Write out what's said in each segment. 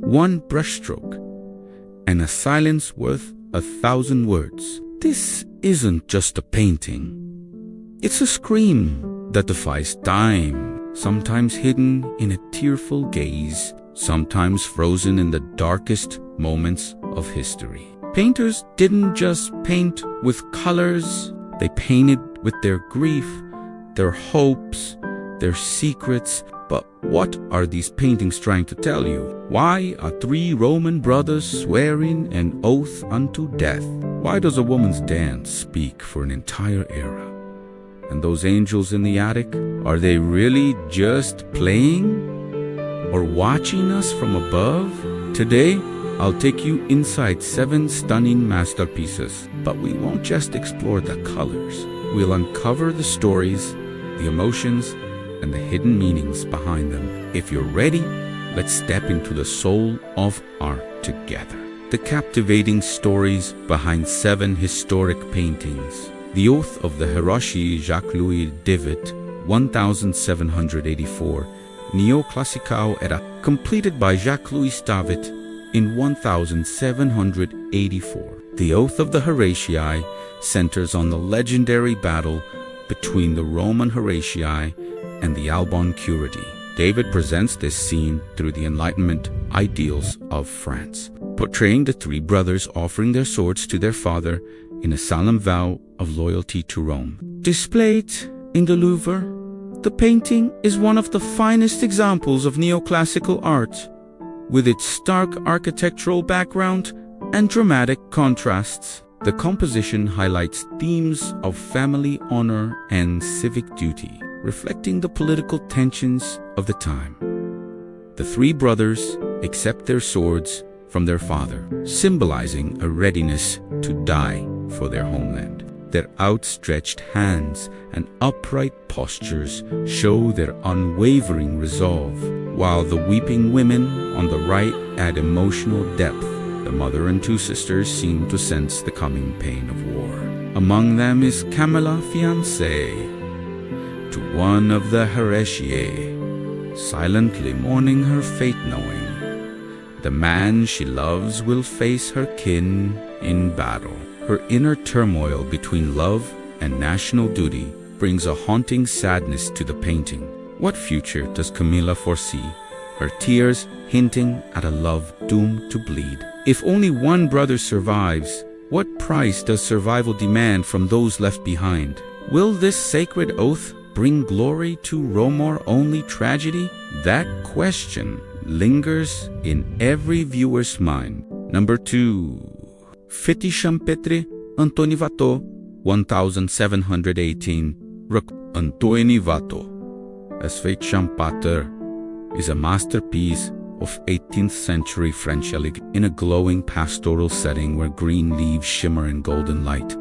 one brushstroke, and a silence worth 1,000 words. This isn't just a painting. It's a scream that defies time, sometimes hidden in a tearful gaze, sometimes frozen in the darkest moments of history. Painters didn't just paint with colors, they painted with their grief, their hopes, their secrets. But what are these paintings trying to tell you? Why are three Roman brothers swearing an oath unto death? Why does a woman's dance speak for an entire era? And those angels in the attic, are they really just playing or watching us from above? Today, I'll take you inside 7 stunning masterpieces, but we won't just explore the colors. We'll uncover the stories, the emotions, and the hidden meanings behind them. If you're ready, let's step into the soul of art together. The captivating stories behind 7 historic paintings. The Oath of the Hiroshi Jacques-Louis David, 1784, Neoclassical era, completed by Jacques-Louis David in 1784. The Oath of the Horatii centers on the legendary battle between the Roman Horatii and the Alban Curetes. David presents this scene through the Enlightenment ideals of France, portraying the 3 brothers offering their swords to their father in a solemn vow of loyalty to Rome. Displayed in the Louvre, the painting is one of the finest examples of neoclassical art, with its stark architectural background and dramatic contrasts. The composition highlights themes of family honor and civic duty, reflecting the political tensions of the time. The 3 brothers accept their swords from their father, symbolizing a readiness to die for their homeland. Their outstretched hands and upright postures show their unwavering resolve, while the weeping women on the right add emotional depth. The mother and 2 sisters seem to sense the coming pain of war. Among them is Camilla, fiancée to one of the Horatii, silently mourning her fate, knowing the man she loves will face her kin in battle. Her inner turmoil between love and national duty brings a haunting sadness to the painting. What future does Camilla foresee? Her tears hinting at a love doomed to bleed. If only one brother survives, what price does survival demand from those left behind? Will this sacred oath bring glory to Rome or only tragedy? That question lingers in every viewer's mind. Number 2. Fiti Champêtre, Antoni Watteau, 1718. Antoni Watteau, as Fete Champêtre, is a masterpiece of 18th century French elegance. In a glowing pastoral setting where green leaves shimmer in golden light,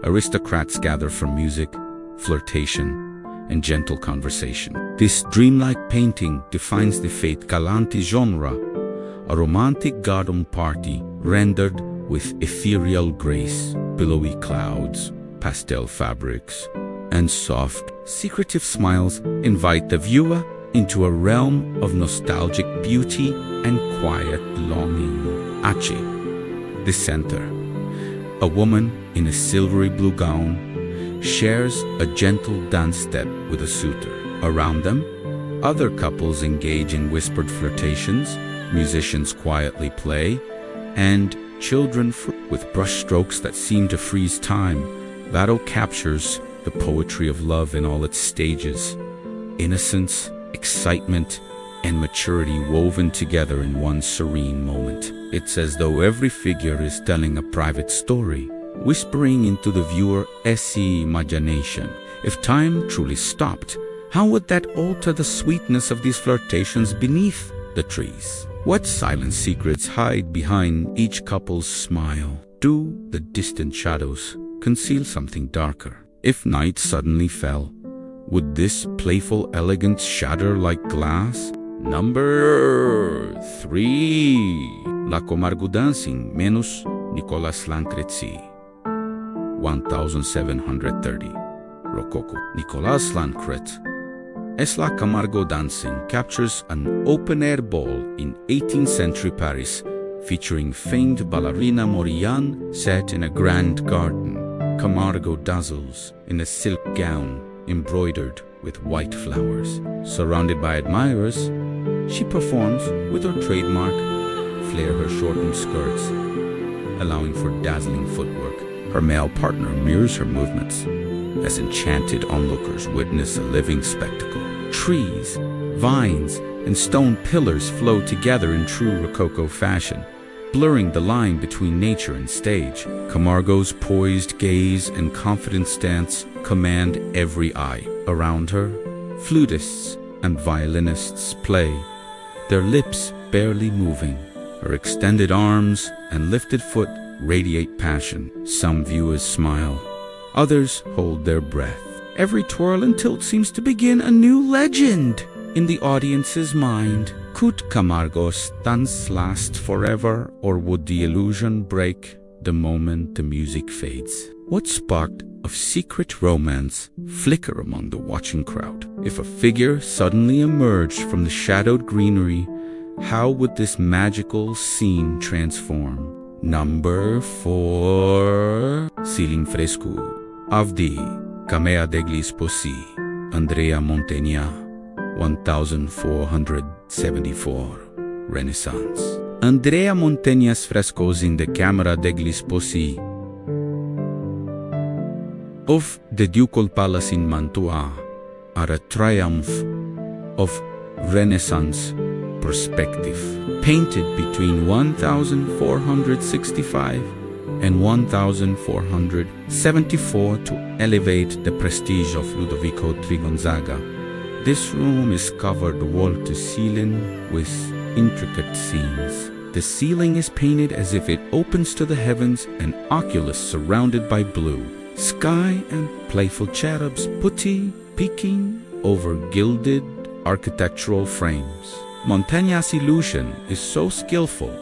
aristocrats gather for music, flirtation, and gentle conversation. This dreamlike painting defines the fete galante genre, a romantic garden party rendered with ethereal grace, billowy clouds, pastel fabrics, and soft, secretive smiles invite the viewer into a realm of nostalgic beauty and quiet longing. Ache, the center, a woman in a silvery blue gown, shares a gentle dance step with a suitor. Around them, other couples engage in whispered flirtations, musicians quietly play, and children with brushstrokes that seem to freeze time. Watteau captures the poetry of love in all its stages, innocence, excitement, and maturity woven together in one serene moment. It's as though every figure is telling a private story, whispering into the viewer's imagination. If time truly stopped, how would that alter the sweetness of these flirtations beneath the trees? What silent secrets hide behind each couple's smile? Do the distant shadows conceal something darker? If night suddenly fell, would this playful elegance shatter like glass? Number 3. La Camargo Dancing, Menus Nicolas Lancrezi, 1730. Rococo. Nicolas Lancret Es la Camargo dancing captures an open-air ball in 18th century Paris, featuring famed ballerina Morillane set in a grand garden. Camargo dazzles in a silk gown embroidered with white flowers. Surrounded by admirers, she performs with her trademark flare, her shortened skirts, allowing for dazzling footwork. Her male partner mirrors her movements, as enchanted onlookers witness a living spectacle. Trees, vines, and stone pillars flow together in true Rococo fashion, blurring the line between nature and stage. Camargo's poised gaze and confident stance command every eye. Around her, flutists and violinists play, their lips barely moving. Her extended arms and lifted foot radiate passion. Some viewers smile, others hold their breath. Every twirl and tilt seems to begin a new legend in the audience's mind. Could Camargo's dance last forever, or would the illusion break the moment the music fades? What spark of secret romance flicker among the watching crowd? If a figure suddenly emerged from the shadowed greenery, how would this magical scene transform? Number 4. Ceiling fresco of the Camera degli Sposi, Andrea Mantegna, 1474, Renaissance. Andrea Mantegna's frescoes in the Camera degli Sposi of the Ducal Palace in Mantua are a triumph of Renaissance perspective. Painted between 1465 and 1474 to elevate the prestige of Ludovico III Gonzaga, this room is covered wall to ceiling with intricate scenes. The ceiling is painted as if it opens to the heavens, an oculus surrounded by blue sky and playful cherubs putty peeking over gilded architectural frames. Mantegna's illusion is so skillful,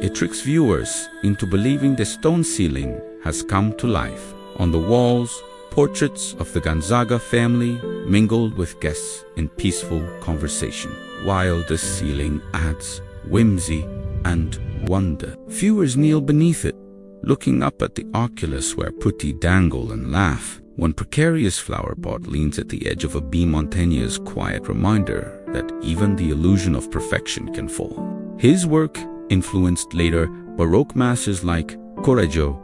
it tricks viewers into believing the stone ceiling has come to life. On the walls, portraits of the Gonzaga family mingled with guests in peaceful conversation, while the ceiling adds whimsy and wonder. Viewers kneel beneath it, looking up at the oculus where putti dangle and laugh. One precarious flower pot leans at the edge of a beam. Mantegna's quiet reminder that even the illusion of perfection can fall. His work influenced later Baroque masters like Correggio,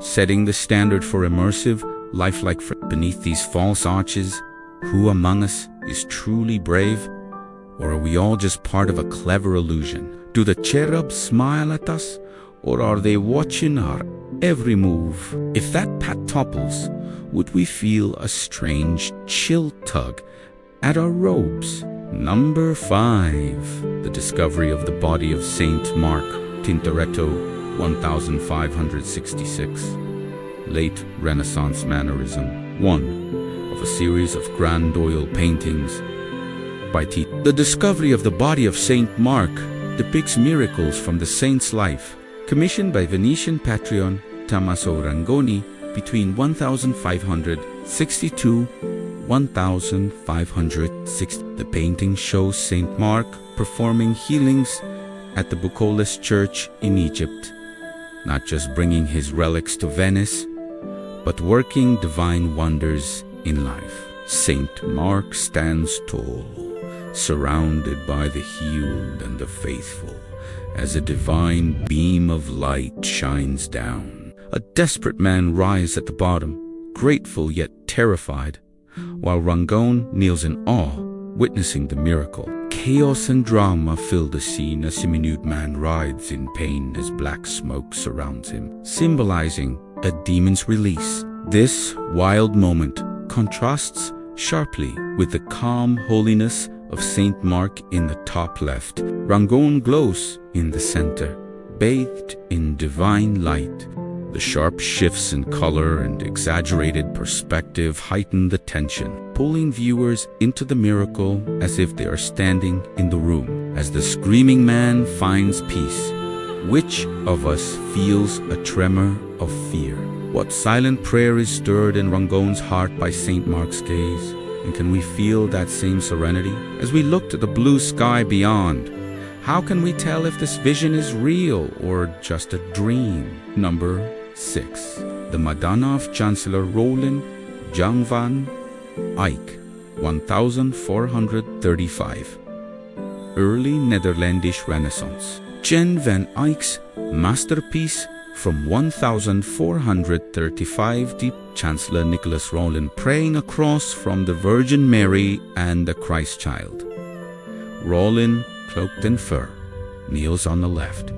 setting the standard for immersive, lifelike. Beneath these false arches, who among us is truly brave? Or are we all just part of a clever illusion? Do the cherubs smile at us, or are they watching our every move? If that pat topples, would we feel a strange chill tug at our robes? Number 5. The discovery of the body of Saint Mark, Tintoretto, 1566. Late Renaissance mannerism. One of a series of grand oil paintings by Tito. The discovery of the body of Saint Mark depicts miracles from the saint's life, commissioned by Venetian patron Tommaso Rangoni between 1562–1560. The painting shows Saint Mark performing healings at the Bucolic Church in Egypt, not just bringing his relics to Venice, but working divine wonders in life. Saint Mark stands tall, surrounded by the healed and the faithful, as a divine beam of light shines down. A desperate man rises at the bottom, grateful yet terrified, while Rangone kneels in awe, witnessing the miracle. Chaos and drama fill the scene as a minute man writhes in pain as black smoke surrounds him, symbolizing a demon's release. This wild moment contrasts sharply with the calm holiness of Saint Mark in the top left. Rangone glows in the center, bathed in divine light. The sharp shifts in color and exaggerated perspective heighten the tension, pulling viewers into the miracle as if they are standing in the room. As the screaming man finds peace, which of us feels a tremor of fear? What silent prayer is stirred in Rangone's heart by Saint Mark's gaze? And can we feel that same serenity? As we look to the blue sky beyond, how can we tell if this vision is real or just a dream? Number 6. The Madonna of Chancellor Roland Jan van Eyck, 1435. Early Netherlandish Renaissance. Jan van Eyck's masterpiece from 1435, the Chancellor Nicholas Roland praying across from the Virgin Mary and the Christ child. Roland, cloaked in fur, kneels on the left,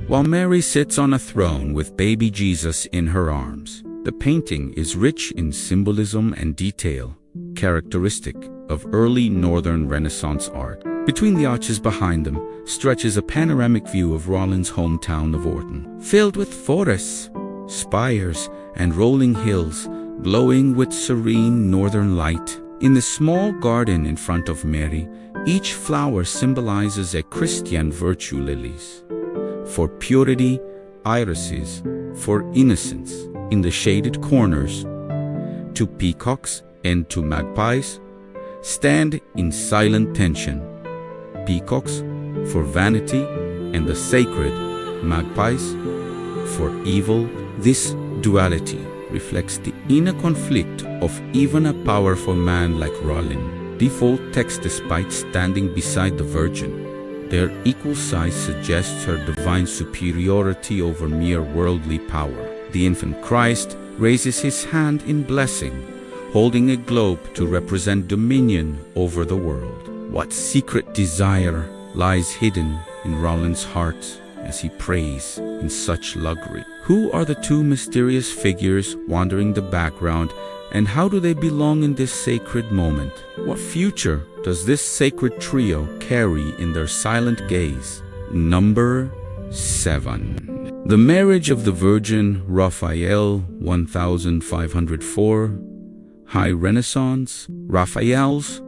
while Mary sits on a throne with baby Jesus in her arms. The painting is rich in symbolism and detail, characteristic of early Northern Renaissance art. Between the arches behind them stretches a panoramic view of Roland's hometown of Orton, filled with forests, spires, and rolling hills, glowing with serene northern light. In the small garden in front of Mary, each flower symbolizes a Christian virtue: lilies for purity, irises for innocence. In the shaded corners, 2 peacocks and 2 magpies stand in silent tension. Peacocks for vanity and the sacred, magpies for evil. This duality reflects the inner conflict of even a powerful man like Roland. Default text: despite standing beside the Virgin, their equal size suggests her divine superiority over mere worldly power. The infant Christ raises his hand in blessing, holding a globe to represent dominion over the world. What secret desire lies hidden in Roland's heart as he prays in such luxury? Who are the 2 mysterious figures wandering the background, and how do they belong in this sacred moment? What future does this sacred trio carry in their silent gaze? Number 7. The Marriage of the Virgin, Raphael, 1504. High Renaissance. Raphael's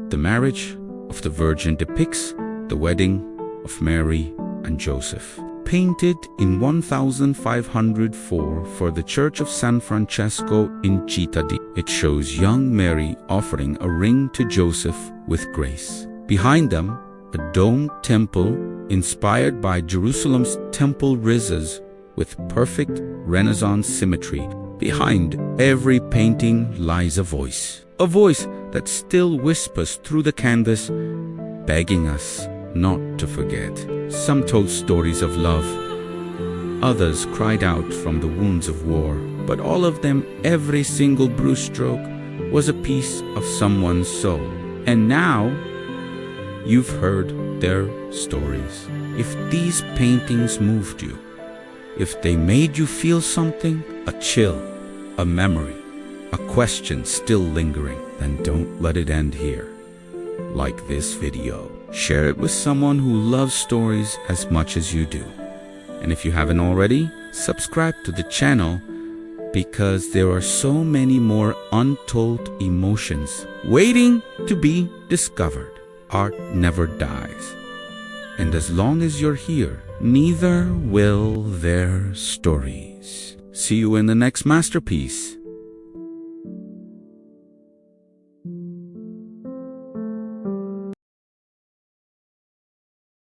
The Marriage of the Virgin depicts the wedding of Mary and Joseph. Painted in 1504 for the Church of San Francesco in Città. It shows young Mary offering a ring to Joseph with grace. Behind them, a domed temple inspired by Jerusalem's temple rises with perfect Renaissance symmetry. Behind every painting lies a voice that still whispers through the canvas, begging us not to forget. Some told stories of love, others cried out from the wounds of war, but all of them, every single brushstroke, was a piece of someone's soul. And now, you've heard their stories. If these paintings moved you, if they made you feel something, a chill, a memory, a question still lingering, then don't let it end here. Like this video, share it with someone who loves stories as much as you do. And if you haven't already, subscribe to the channel, because there are so many more untold emotions waiting to be discovered. Art never dies. And as long as you're here, neither will their stories. See you in the next masterpiece.